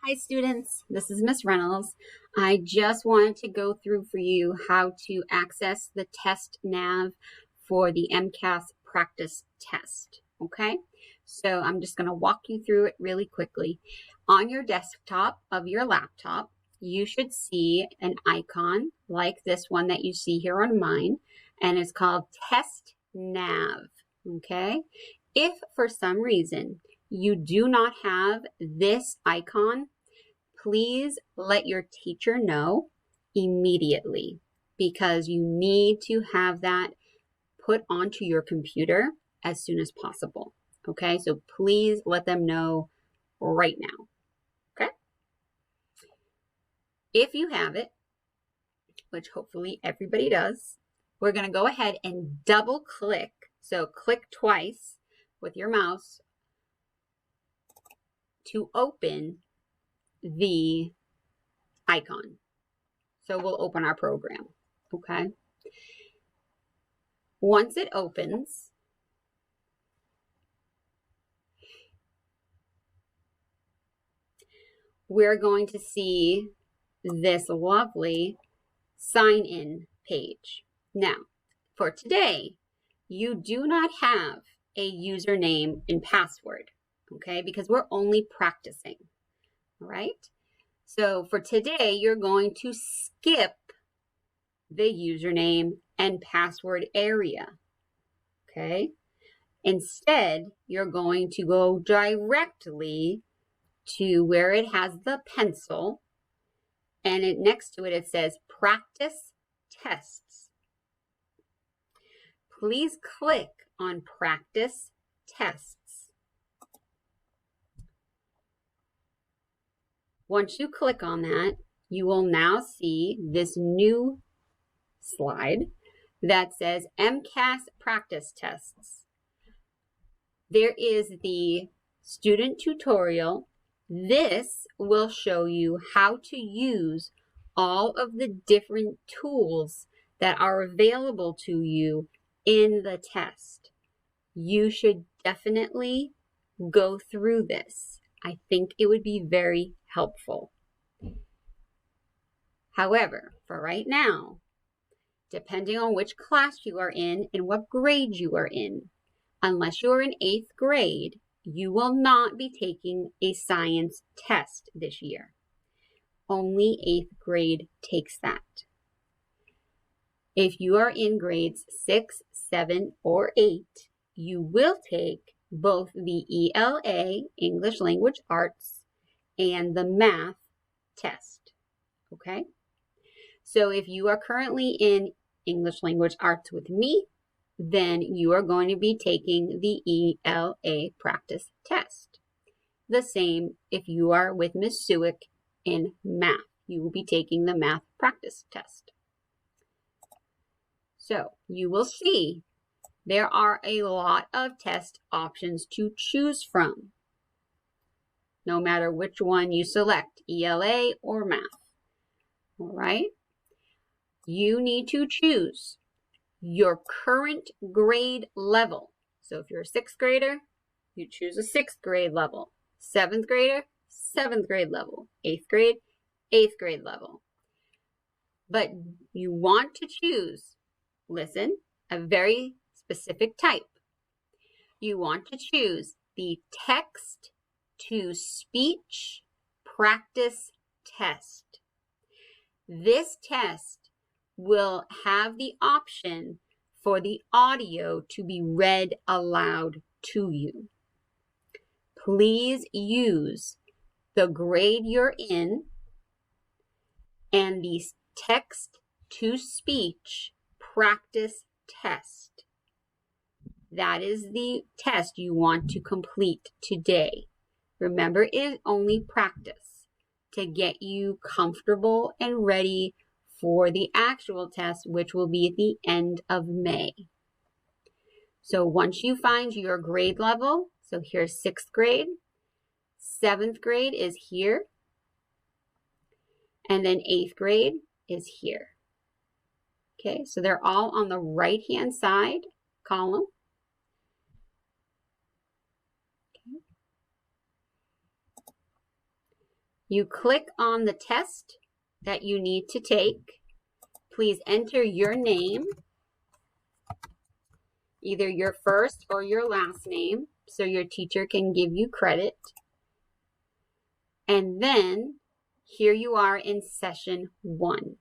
Hi students, this is Miss Reynolds. I just wanted to go through for you how to access the TestNav for the MCAS practice test, okay? So I'm just gonna walk you through it really quickly. On your desktop of your laptop, you should see an icon like this one that you see here on mine, and it's called TestNav, okay? If for some reason you do not have this icon, please let your teacher know immediately because you need to have that put onto your computer as soon as possible. Okay, so please let them know right now. Okay, if you have it, which hopefully everybody does, we're going to go ahead and double click. So click twice with your mouse to open the icon. So we'll open our program, okay? Once it opens, we're going to see this lovely sign in page. Now, for today, you do not have a username and password, okay? Because we're only practicing, all right? So for today, you're going to skip the username and password area, okay? Instead, you're going to go directly to where it has the pencil, and next to it, it says Practice Tests. Please click on Practice Tests. Once you click on that, you will now see this new slide that says MCAS Practice Tests. There is the student tutorial. This will show you how to use all of the different tools that are available to you in the test. You should definitely go through this. I think it would be very helpful. However, for right now, depending on which class you are in and what grade you are in, unless you're in 8th grade, you will not be taking a science test this year. Only 8th grade takes that. If you are in grades 6, 7, or 8, you will take both the ELA, English Language Arts, and the math test, okay? So if you are currently in English Language Arts with me, then you are going to be taking the ELA practice test. The same if you are with Ms. Sewick in math. You will be taking the math practice test. So you will see there are a lot of test options to choose from, no matter which one you select, ELA or math. All right? You need to choose your current grade level. So if you're a 6th grader, you choose a 6th grade level. 7th grader, 7th grade level. 8th grade, 8th grade level. But you want to choose, listen, a very specific type. You want to choose the text to speech practice test. This test will have the option for the audio to be read aloud to you. Please use the grade you're in and the text to speech practice test. That is the test you want to complete today. Remember, it is only practice to get you comfortable and ready for the actual test, which will be at the end of May. So once you find your grade level, so here's 6th grade, 7th grade is here, and then 8th grade is here. Okay, so they're all on the right-hand side column. Okay. You click on the test that you need to take. Please enter your name, either your first or your last name, so your teacher can give you credit. And then here you are in session 1.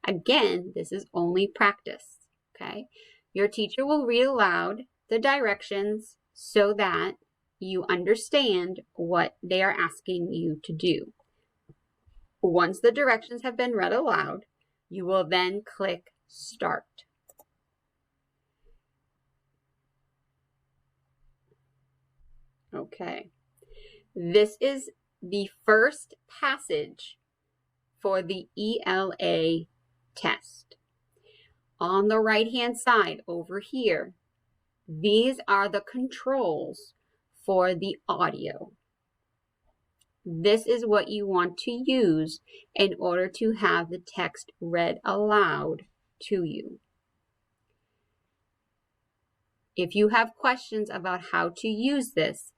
Again, this is only practice, okay? Your teacher will read aloud the directions so that you understand what they are asking you to do. Once the directions have been read aloud, you will then click Start. Okay. This is the first passage for the ELA test. On the right-hand side over here, these are the controls for the audio. This is what you want to use in order to have the text read aloud to you. If you have questions about how to use this,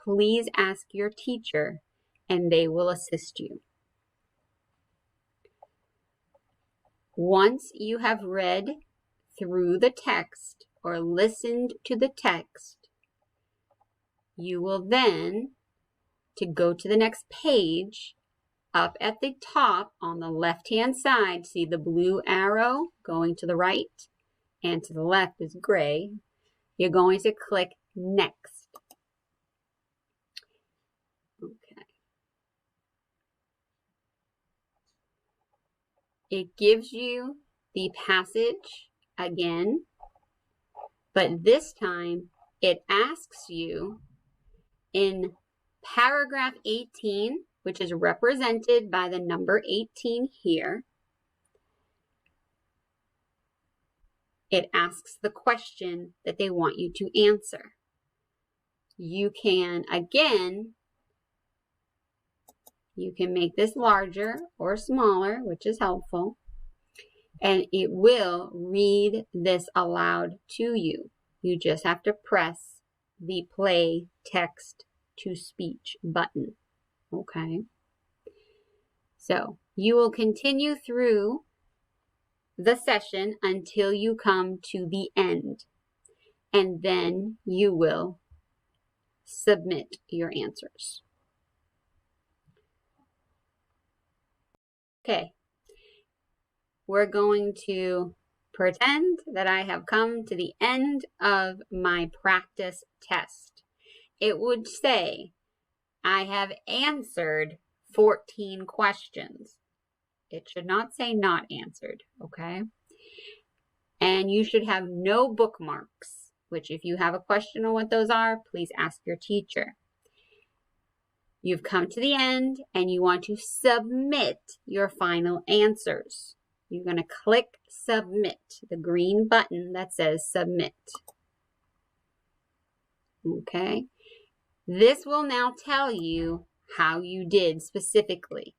please ask your teacher and they will assist you. Once you have read through the text or listened to the text, you will then, to go to the next page, up at the top on the left-hand side, see the blue arrow going to the right and to the left is gray. You're going to click Next. Okay. It gives you the passage again, but this time it asks you in paragraph 18, which is represented by the number 18 here. It asks the question that they want you to answer. You can, again, you can make this larger or smaller, which is helpful, and it will read this aloud to you. You just have to press the play text to speech button. Okay. So you will continue through the session until you come to the end, and then you will submit your answers. Okay. We're going to pretend that I have come to the end of my practice test. It would say, I have answered 14 questions. It should not say not answered, okay? And you should have no bookmarks, which if you have a question on what those are, please ask your teacher. You've come to the end and you want to submit your final answers. You're going to click Submit, the green button that says Submit. Okay? This will now tell you how you did specifically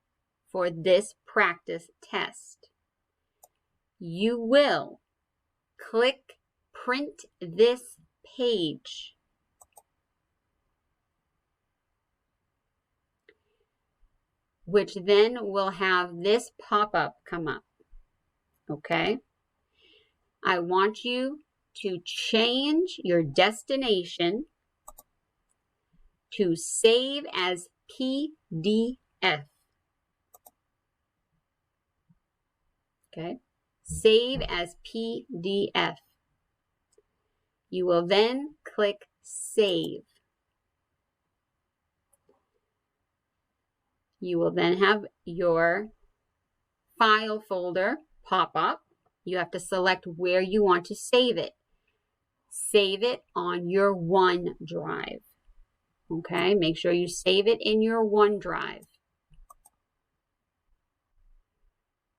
for this practice test. You will click Print this page. Which then will have this pop-up come up. Okay? I want you to change your destination to save as PDF. Okay? Save as PDF. You will then click Save. You will then have your file folder pop up. You have to select where you want to save it. Save it on your OneDrive. Okay, make sure you save it in your OneDrive.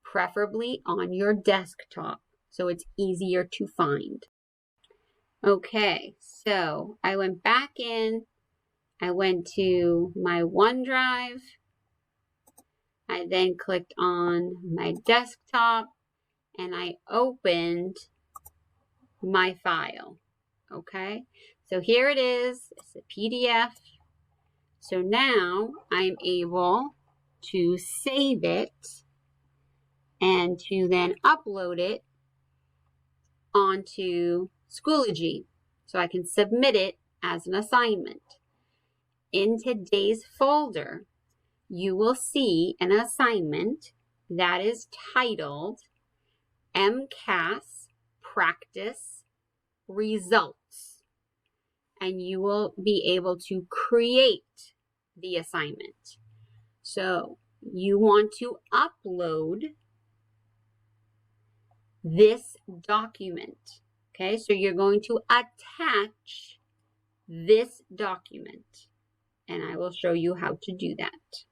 Preferably on your desktop so it's easier to find. Okay, so I went back in. I went to my OneDrive. I then clicked on my desktop and I opened my file. Okay, so here it is. It's a PDF. So now I'm able to save it and to then upload it onto Schoology so I can submit it as an assignment. In today's folder, you will see an assignment that is titled MCAS Practice Results, and you will be able to create the assignment. So you want to upload this document. Okay, so you're going to attach this document, and I will show you how to do that.